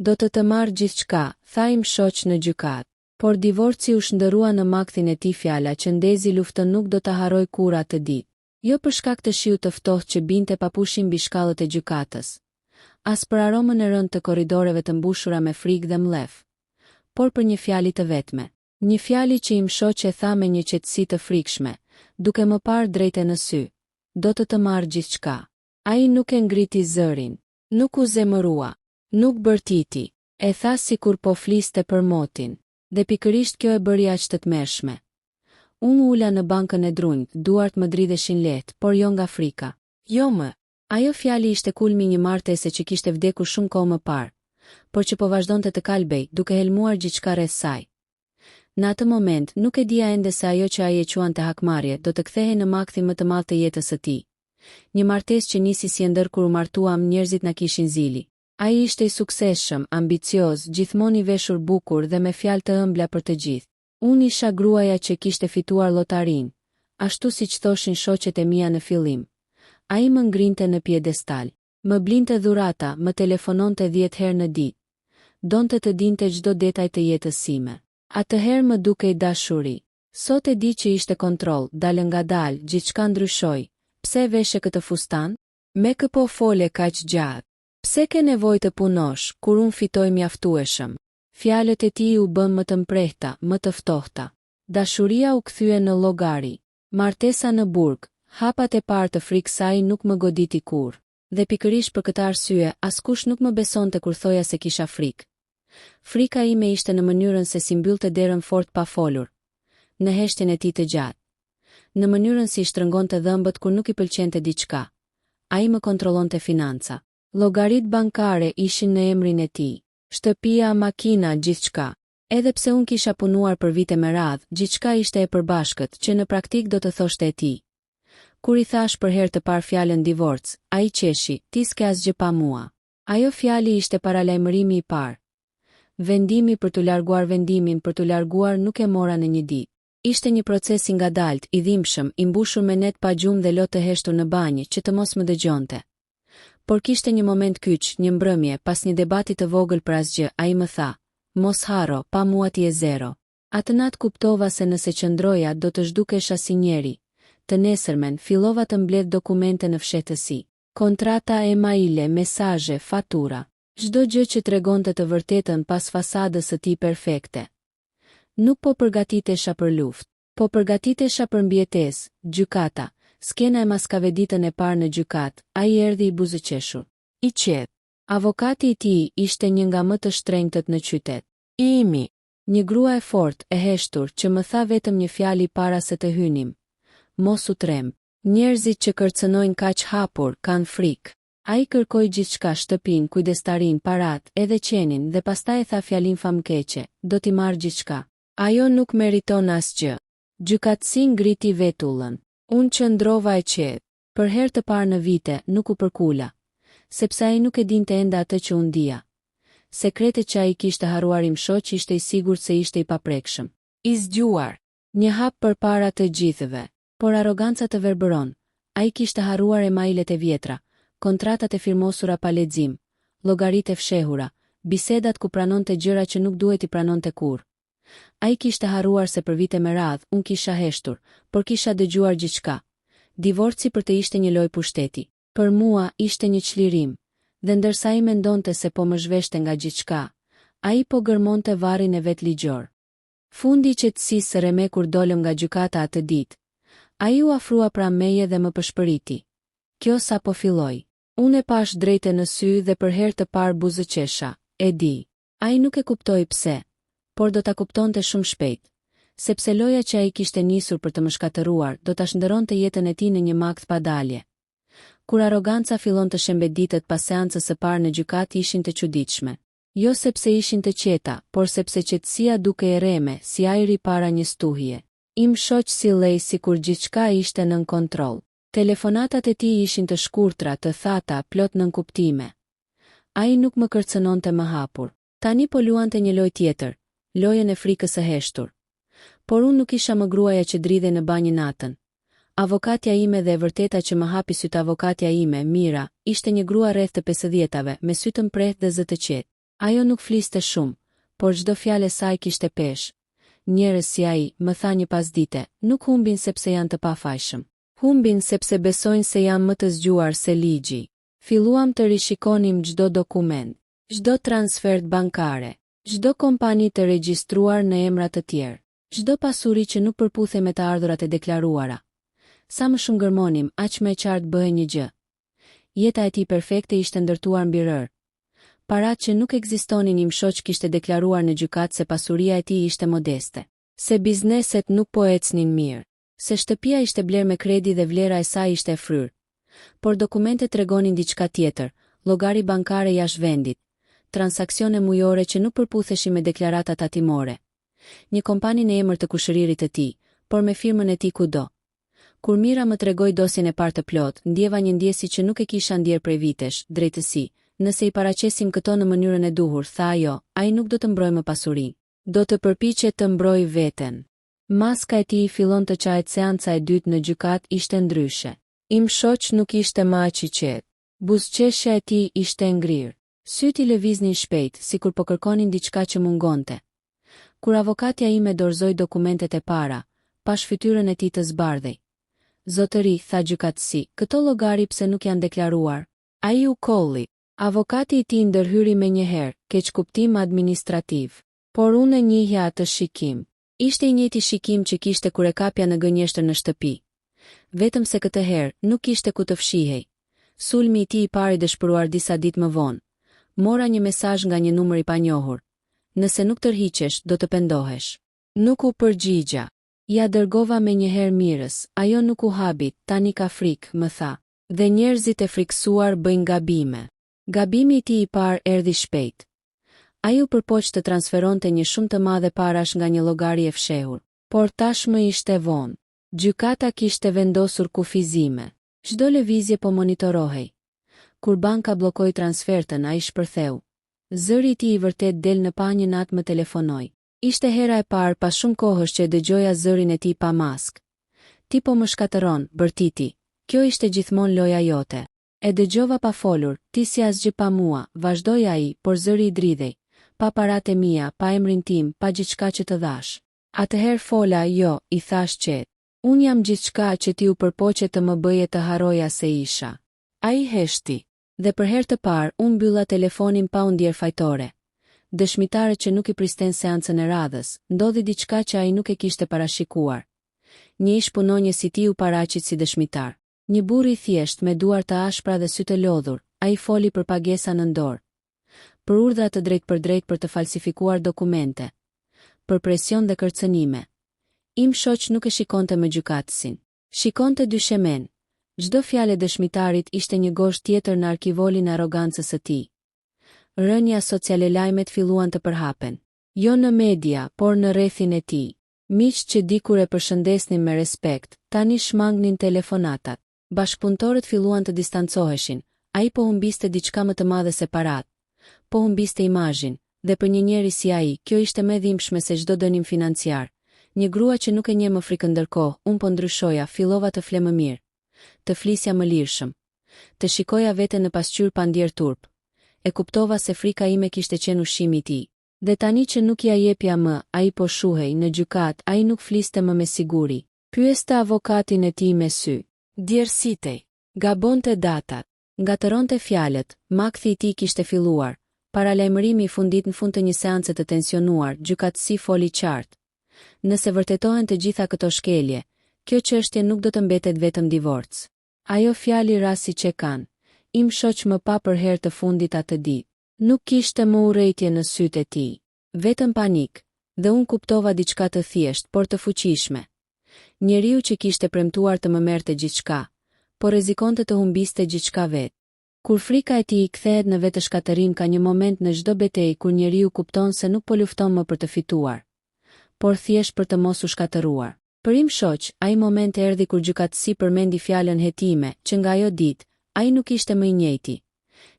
Do të marr gjithçka, tha im shoq në gjykat. Por divorci u shndërua në makthin e tij fjala që ndezi luftën nuk do ta harroj kur atë ditë. Jo për shkak të shiut të ftohtë që binte papushim mbi shkallët e gjykatës, as për aromën e rëndë të korridoreve të mbushura me frikë dhe mllef, por për një fjalë të vetme. Një fjalë që im shoq e tha me një qetësi të frikshme, duke më parë drejtë në sy. Do të marr gjithçka. Ai nuk e ngriti zërin, nuk u zemërua, nuk bërtiti, e tha sikur po fliste për motin, dhe pikërisht kjo e bëri aq të tmerrshme. Unë ula në bankën e drunjt, duart më dridheshin lehtë, por jo nga frika. Jo më. Ajo fjali ishte kulmi një martese që kishte vdekur shumë kohë më parë, por që po vazhdonte të kalbej, duke helmuar gjithçka rreth saj. Në atë moment nuk e dija ende se ajo që ai e quante hakmarrje do të kthehej në makthin më të madh të jetës së tij. Një martesë që nisi si ëndër kur u martuam, njerëzit na kishin zili. Ai ishte i suksesshëm, ambicioz, gjithmonë i veshur bukur dhe me fjalë të ëmbla për të gjithë. Unë isha gruaja që kishte fituar lotarin, ashtu siç thoshin shoqet e mia në fillim. Ai më ngrinte në piedestal, më blinte dhurata, më telefononte 10 herë në ditë. Donte të dinte çdo detaj të jetës sime. Atëherë më dukej dashuri. Sot e di që ishte kontroll, dalë ngadalë, gjithçka ndryshoi. Pse veshe këtë fustan? Me kë po fole kaq gjatë? Pse ke nevojë të punosh, kur unë fitoj mjaftueshëm? Fjalët e tij u bën më të mprehta, më të ftohta. Dashuria u kthye në llogari. Martesa në burg, hapat e parë të frikës saj nuk më goditi kurrë. Dhe pikërisht për këtë arsye, askush nuk më besonte kur thoja se kisha frikë. Frika ime ishte në mënyrën se si mbyllte derën fort pa folur, në heshtjen e tij të gjatë, në mënyrën si shtrëngonte dhëmbët kur nuk i pëlqente diçka. Ai më kontrollonte financa. Llogaritë bankare ishin në emrin e tij. Shtëpia, makina, gjithçka. Edhe pse unë kisha punuar për vite me radhë, gjithçka ishte e përbashkët, që në praktik do të thoshte e tij. Kur i thash për herë të parë fjalën divorc, ai qeshi, ti s'ke asgjë pa mua. Ajo fjali ishte paralajmërimi i parë. Vendimi për të larguar vendimin për të larguar nuk e mora në një ditë. Ishte një proces i ngadalt, i dhimbshëm, i mbushur me net pa gjumë dhe lot të heshtur në banjë që të mos më dëgjonte. Por kishte një moment kyç, një mbrëmje, pas një debati të vogël për asgjë, ai më tha: "Mos harro, pa mua ti je zero." Atë natë kuptova se nëse qëndroja do të zhdukesha si njeri. Të nesërmen fillova të mbledh dokumente në fshehtësi. Kontrata emaile, mesazhe, fatura. Çdo gjë që tregonte të vërtetën pas fasadës së tij perfekte. Nuk po përgatitesha për luftë, po përgatitesha për mbijetesë. Gjykata. Skena e maskaveditën e parë në gjykat, ai erdhi i buzëqeshur. I qetë. Avokati i tij ishte një nga më të shtrenjtët në qytet. Imi. Një grua e fortë, e heshtur, që më tha vetëm një fjalë para se të hynim. Mos u trem. Njerëzit që kërcënojnë kaq hapur kanë frikë. Ai kërkoi gjithçka, shtëpinë, kujdestarin, parat, edhe qenin, dhe pastaj tha fjalin famkeqe: "Do t'i marr gjithçka." Ajo nuk meriton asgjë. Gjykatësi ngriti vetullën. Unë qëndrova e qetë. Për herë të parë në vite nuk u përkula, sepse ai nuk e dinte ende atë që unë dija. Sekretet që ai kishte harruar im shoq ishte i sigurt se ishte i paprekshëm. I zgjuar. Një hap përpara të gjithëve. Por arroganca të verbëron. Ai kishte harruar emailet e vjetra, kontratat e firmosura pa lexim, llogaritë e fshehura, bisedat ku pranonte gjëra që nuk duhet i pranonte kurrë. Ai kishte harruar se për vite me radhë unë kisha heshtur, por kisha dëgjuar gjithçka. Divorci për të ishte një lojë pushteti, për mua ishte një çlirim, dhe ndërsa ai mendonte se po më zhveshte nga gjithçka, ai po gërmonte varrin e vet ligjor. Fundi i qetësisë së reme kur dolëm nga gjykata atë ditë. Ai u afrua pranë meje dhe më pëshpëriti. Kjo sa po filloi. Unë e pash drejtë në sy dhe për herë të parë buzëqesha. E di. Ai nuk e kuptoi pse, por do ta kuptonte shumë shpejt, sepse loja që ai kishte nisur për të më shkatëruar do ta shndërronte jetën e tij në një makt pa dalje. Kur arroganca fillon të shembeditet pas seancës së parë në gjykat ishin të çuditshme. Jo sepse ishin të qeta, por sepse qetësia duke e reme si ajri para një stuhje. Im shoq sillej sikur gjithçka ishte nën kontroll. Telefonatat e tij ishin të shkurtra, të thata, plot nën kuptime. Ai nuk më kërcënonte më hapur. Tani po luante një lojë tjetër, lojën e frikës së heshtur. Por unë nuk isha më gruaja që dridhe në banjë natën. Avokatja ime dhe e vërteta që më hapi sytë avokatja ime, Mira, ishte një grua rreth të 50-tave, me sy të mprehtë dhe zë të qetë. Ajo nuk fliste shumë, por çdo fjalë e saj kishte peshë. Njerëz si ai, më tha një pasdite, nuk humbin sepse janë të pafajshëm. Humbin sepse besojnë se janë më të zgjuar se ligji. Filluam të rishikonim çdo dokument, çdo transfert bankare, çdo kompani të regjistruar në emra të tjerë, çdo pasuri që nuk përputhej me të ardhurat e deklaruara. Sa më shumë gërmonim, aq më e qartë bëhej një gjë. Jeta e tij perfekte ishte ndërtuar mbi rër. Paratë që nuk ekzistonin im shoq kishte deklaruar në gjykatë se pasuria e tij ishte modeste, se bizneset nuk po ecnin mirë, se shtëpia ishte bler me kredi dhe vlera e saj ishte e fryrë. Por dokumentet tregonin diçka tjetër, llogari bankare jashtë vendit, transaksione mujore që nuk përputheshin me deklarata tatimore. Një kompani në emër të kushëririt të tij, por me firmën e tij kudo. Kur Mira më tregoi dosjen e parë të plot, ndjeva një ndjesi që nuk e kisha ndjer prej vitesh, drejtësi. Nëse i paraqesim këto në mënyrën e duhur, tha ajo, ai nuk do të mbrojë më pasuri. Do të përpiqet të mbrojë veten. Maska e tij fillon të çahet. Seanca e dytë në gjykat ishte ndryshe. Im shoq nuk ishte më aq i qetë. Buzëqeshja e tij ishte ngrirë. Syt i lëviznin shpejt, sikur po kërkonin diçka që mungonte. Kur avokatja ime dorëzoi dokumentet e para, pash fytyrën e tij të zbardhej. Zotëri, tha gjykatësi, këto llogari pse nuk janë deklaruar? Ai u kolli. Avokati i tij ndërhyri menjëherë, keq kuptim administrativ. Por unë e njihja atë shikim. Ishte i njëjti shikim që kishte kur e kapja në gënjeshtër në shtëpi. Vetëm se këtë herë nuk kishte ku të fshihej. Sulmi i tij i parë i dëshpëruar disa ditë më vonë. Mora një mesazh nga një numër i panjohur. Nëse nuk tërhiqesh, do të pendohesh. Nuk u përgjigja. Ja dërgova menjëherë Mirës, ajo nuk u habi, tani ka frikë, më tha. Dhe njerëzit e friksuar bëjnë gabime. Gabimi i tij i parë erdhi shpejt. Ai u përpoq të transferonte një shumë të madhe parash nga një llogari e fshehur, por tashmë ishte vonë. Gjykata kishte vendosur kufizime. Çdo lëvizje po monitorohej. Kur banka bllokoi transfertën, ai shpërtheu. Zëri i tij i vërtet del në pa një natë më telefonoi. Ishte hera e parë pas shumë kohësh që e dëgjoja zërin e tij pa maskë. Ti po më shkatëron, Bërtiti. Kjo ishte gjithmonë loja jote. E dëgjova pa folur, ti si asgjë pa mua, vazhdoi ai, por zëri i dridhej. Pa paratë mia, pa emrin tim, pa gjithçka që të dhash. Atëherë fola, jo, i thash qetë. Unë jam gjithçka që ti u përpoqe të më bëje të harroja se isha. Ai heshti. Dhe për herë të parë, unë mbylla telefonin pa u ndier fajtore. Dëshmitarët që nuk i pristen seancën e radhës, ndodhi diçka që ai nuk e kishte parashikuar. Një ish punonjës i tij u paraqit si dëshmitar. Një burr i thjesht me duar të ashpra dhe sy të lodhur, ai foli për pagesa në dorë. Për urdhra të drejtë për të falsifikuar dokumente. Për presion dhe kërcënime. Im shoq nuk e shikonte më gjykatësin. Shikonte dyshemen. Çdo fjalë e dëshmitarit ishte një gosht tjetër në arkivolin e arrogancës së tij. Rënja sociale, lajmet filluan të përhapen. Jo në media, por në rrethin e tij. Miqt që dikur e përshëndesnin me respekt, tani shmangnin telefonatat. Bashkëpunëtorët filluan të distancoheshin. Ai po humbiste diçka më të madhe se parat. Po humbiste imazhin, dhe për një njeri si ai, kjo ishte më dhimbshme se çdo dënim financiar. Një grua që nuk e njeh më frikën ndërkohë, unë po ndryshoja, fillova të fle më mirë. Të flisja më lirshëm. Të shikoja veten në pasqyrë pa ndier turp. E kuptova se frika ime kishte qenë ushqimi i tij. Dhe tani që nuk ja jepja më, ai po shuhej në gjykat, ai nuk fliste më me siguri. Pyeste avokatin e tij me sy. Djersitej. Gabonte datat. Ngatëronte fjalët, makthi i tij kishte filluar. Paralajmërimi i fundit në fund të një seance të tensionuar, gjykatësi foli qartë. Nëse vërtetohen të gjitha këto shkelje, kjo çështje nuk do të mbetet vetëm divorc. Ajo fjali rasi që kanë. Im shoq më pa për herë të fundit atë ditë. Nuk kishte më urrejtje në sytë e tij. Vetëm panik, dhe unë kuptova diçka të thjesht, por të fuqishme. Njeriu që kishte premtuar të më merrte gjithçka, por rrezikonte të humbiste gjithçka vetë. Kur frika e tij kthehet në vetëshkatërim, ka një moment në çdo betejë kur njeriu kupton se nuk po lufton më për të fituar, por thjesht për të mos u shkatëruar. Për im shoq, ai moment erdhi kur gjykatësi përmendi fjalën hetime, që nga ajo ditë, ai nuk ishte më i njëjti.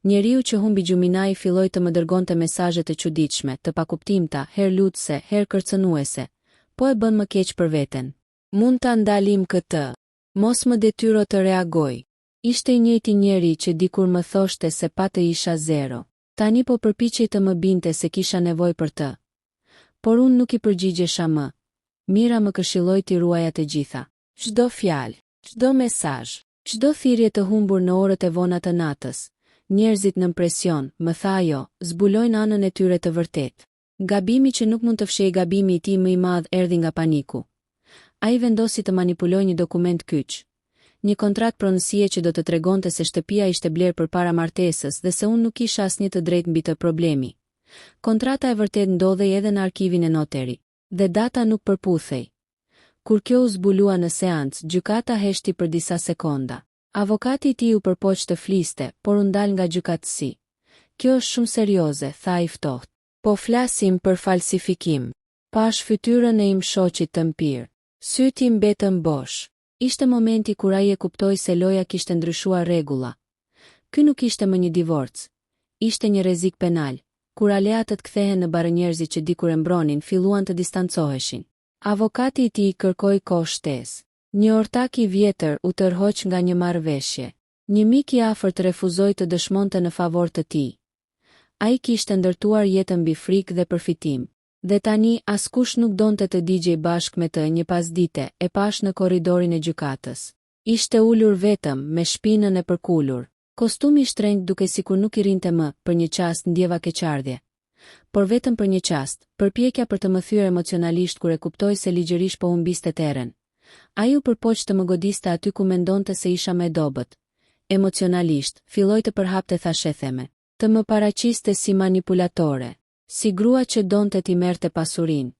Njeriu që humbi gjuminai filloi të më dërgonte mesazhe të çuditshme, të pakuptimta, herë lutse, herë kërcënuese. Po e bën më keq për veten. Mund ta ndalim këtë. Mos më detyro të reagoj. Ishte i njëjti njeri që dikur më thoshte se pa të isha zero. Tani po përpiqej të më binte se kisha nevojë për të. Por unë nuk i përgjigjesha më. Mira më këshilloi t'i ruaja të gjitha. Çdo fjalë, çdo mesazh, çdo thirrje të humbur në orët e vona të natës. Njerëzit në presion, më tha ajo, zbulojnë anën e tyre të vërtet. Gabimi që nuk mund të fshehë gabimi i tij më i madh erdhi nga paniku. Ai vendosi të manipulojë një dokument kyç. Një kontratë pronësie që do të tregonte se shtëpia ishte blerë përpara martesës dhe se unë nuk kisha asnjë të drejtë mbi të problemi. Kontrata e vërtet ndodhej edhe në arkivin e noteri, dhe data nuk përputhej. Kur kjo u zbulua në seancë, gjykata heshti për disa sekonda. Avokati i tij u përpoq të fliste, por u ndal nga gjykatësi. Kjo është shumë serioze, tha i ftohtë. Po flasim për falsifikim. Pash fytyrën e im shoqit të mpir. Syti im mbetën bosh. Ishte momenti kur ai e kuptoi se loja kishte ndryshuar rregulla. Ky nuk ishte më një divorc. Ishte një rrezik penal. Kur aleatët kthehen në barënjerëzit që dikur e mbronin, filluan të distancoheshin. Avokati i tij kërkoi kohë shtesë. Një ortak i vjetër u tërhoq nga një marrëveshje. Një mik i afërt refuzoi të dëshmonte në favor të tij. Ai kishte ndërtuar jetën mbi frikë dhe përfitim. Dhe tani askush nuk donte të digjej bashkë me të një pasdite, e pash në korridorin e gjykatës. Ishte ulur vetëm, me shpinën e përkulur. Kostumi i shtrenjtë duke sikur nuk i rinte më, për një çast ndjeva keqardhje. Por vetëm për një çast, përpjekja për të më thyer emocionalisht kur e kuptoi se ligjërisht po humbiste terren. Ai u përpoq të më godiste aty ku mendonte se isha më e dobët. Emocionalisht, filloi të përhapte thashetheme, të më paraqiste si manipulatore. Si grua që donte t'i merrte pasurinë.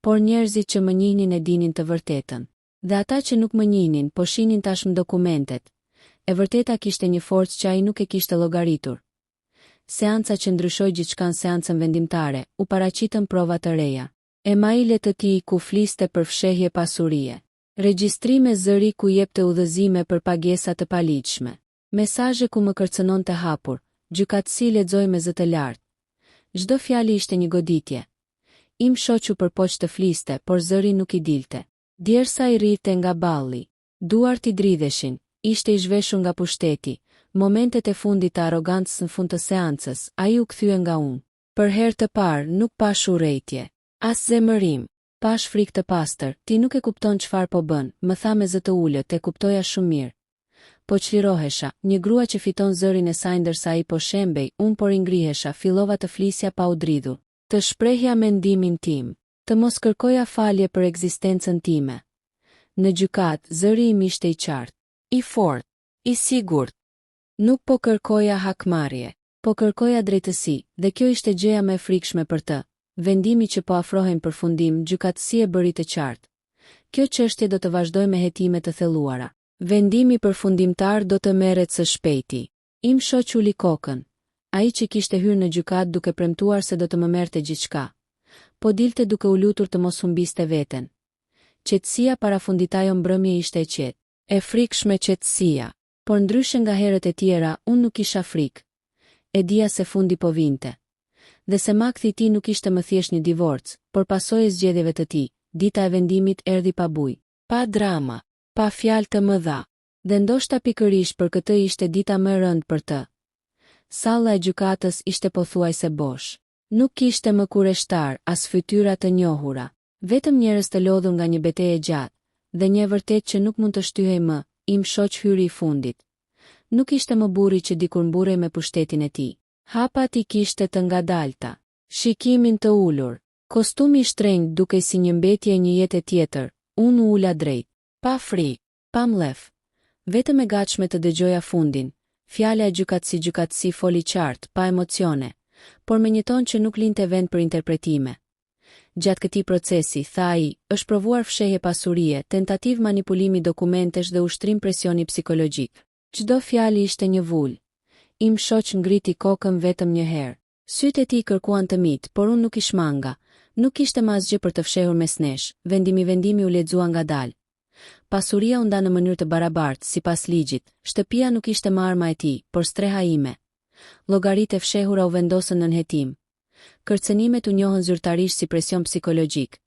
Por njerëzit që më njihnin e dinin të vërtetën. Dhe ata që nuk më njihnin po shihnin tashmë dokumentet. E vërteta kishte një forcë që ai nuk e kishte llogaritur. Seanca që ndryshoi gjithçka në seancën vendimtare, u paraqitën prova të reja. Emailet të tij ku fliste për fshehje pasurie. Regjistrime zëri ku jepte udhëzime për pagesa të paligjshme. Mesazhe ku më kërcënonte hapur. Gjykatësi lexoi me zë të lartë. Çdo fjali ishte një goditje. Im shoqu përpoq të fliste, por zëri nuk i dilte. Djersa i rrite nga balli. Duart i dridheshin, ishte i zhveshur nga pushteti. Momentet e fundit të arrogancës në fund të seancës, ai u kthye nga unë. Për herë të parë nuk pash urrejtje, as zemërim, pash frikë të pastër. Ti nuk e kupton çfarë po bën, më tha me zë të ulët, e kuptoja shumë mirë. Po çlirohesha, një grua që fiton zërin e saj ndërsa ai po shembej, unë por i ngrihesha, fillova të flisja pa u dridhur. Të shprehja mendimin tim, të mos kërkoja falje për ekzistencën time. Në gjykatë, zëri im ishte i qartë, i fortë, i sigurt. Nuk po kërkoja hakmarrje, po kërkoja drejtësi, dhe kjo ishte gjëja më e frikshme për të. Vendimi që po afrohen përfundim, gjykatësia e bëri të qartë. Kjo çështje do të vazhdojë me hetime të thelluara. Vendimi përfundimtar do të merret së shpejti. Im shoq uli kokën. Ai që kishte hyrë në gjykatë duke premtuar se do të më merrte gjithçka. Po dilte duke u lutur të mos humbiste veten. Qetësia parafunditajo mbrëmje ishte e qetë. E frikshme qetësia. Por ndryshe nga herët e tjera, unë nuk isha frikë. E dija se fundi po vinte. Dhe se makthi i tij nuk ishte më thjesht një divorc, por pasojë e zgjedhjeve të tij. Dita e vendimit erdhi pa bujë, pa drama. Pa fjalë të mëdha, dhe ndoshta pikërisht për këtë ishte dita më e rëndë për të. Salla e gjykatës ishte pothuajse bosh. Nuk kishte më kureshtar, as fytyra të njohura. Vetëm njerëz të lodhur nga një betejë gjatë, dhe një vërtet që nuk mund të shtyhej më. Im shoq hyri i fundit. Nuk ishte më burri që dikur mburrej me pushtetin e tij. Hapat i kishte të ngadalta, shikimin të ulur, kostumi i shtrenjtë dukej si një mbetje e një jete tjetër. Unë u ula drejt. Pa frikë, pa mlef. Vetëm e gatshme të dëgjoja fundin. Fjala e gjykatësi foli qartë, pa emocione, por me një ton që nuk linte vend për interpretime. Gjatë këtij procesi, tha ai, është provuar fshehje pasurie, tentativë manipulimi dokumentesh dhe ushtrim presioni psikologjik. Çdo fjalë ishte një vul. Im shoq ngriti kokën vetëm një herë. Sytë e tij kërkuan të mit, por unë nuk i shmanga. Nuk kishte më asgjë për të fshehur mes nesh. Vendimi u lexua ngadalë. Pasuria u nda në mënyrë të barabartë, sipas ligjit. Shtëpia nuk ishte më arma e tij, por streha ime. Llogaritë e fshehura u vendosën në nënhetim. Kërcënimet u njohën zyrtarisht si presion psikologjik.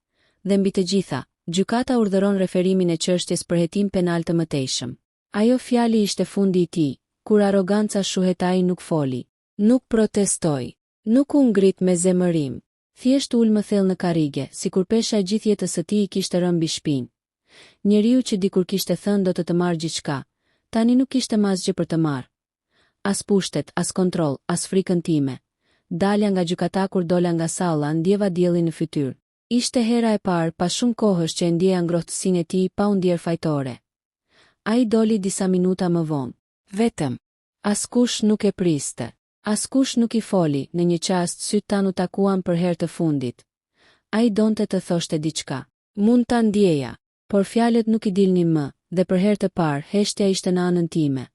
Dhe mbi të gjitha, gjykata urdhëron referimin e çështjes për hetim penal të mëtejshëm. Ajo fjali ishte fundi i tij, kur arroganca shuhetai nuk foli. Nuk protestoj. Nuk u ngrit me zemërim. Thjesht ul më thellë në karrige, sikur pesha e gjithë jetës së tij i kishte rënë mbi shpinë. Njeriu që dikur kishte thënë do të marrë gjithçka, tani nuk kishte më asgjë për të marrë. As pushtet, as kontroll, as frikën time. Dalja nga gjykata kur dola nga salla, ndjeva diellin në fytyrë. Ishte hera e parë pas shumë kohësh që e ndjeja ngrohtësinë e tij pa u ndier fajtore. Ai doli disa minuta më vonë. Vetëm. Askush nuk e priste. Askush nuk i foli, në një çast sytë tanë u takuan për herë të fundit. Ai donte të thoshte diçka. Mund ta ndjeja, por fjalët nuk i dilnin më, dhe për herë të parë heshtja ishte në anën time.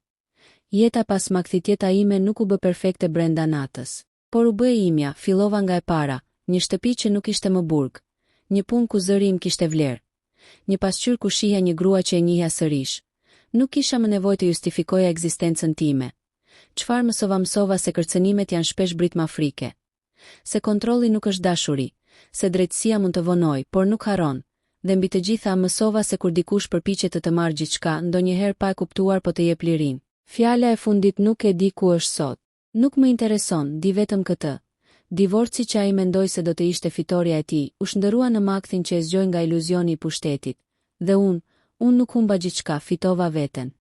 Jeta pas makthitjeta ime nuk u bë perfekte brenda natës, por u bë e imja, fillova nga e para, një shtëpi që nuk ishte më burg, një punë ku zëri im kishte vlerë, një pasqyrë ku shihja një grua që e njihja sërish. Nuk kisha më nevojë të justifikoja ekzistencën time. Çfarë mësova se kërcënimet janë shpesh britma frike. Se kontrolli nuk është dashuri, se drejtësia mund të vonojë, por nuk harron. Dhe mbi të gjitha mësova se kur dikush përpiqet të marrë gjithçka, ndonjëherë pa e kuptuar po të jep lirinë. Fjala e fundit nuk e di ku është sot. Nuk më intereson, di vetëm këtë. Divorci që ai mendoi se do të ishte fitoria e tij, u shndërua në makthin që e zgjoi nga iluzioni i pushtetit. Dhe unë nuk humba gjithçka, fitova veten.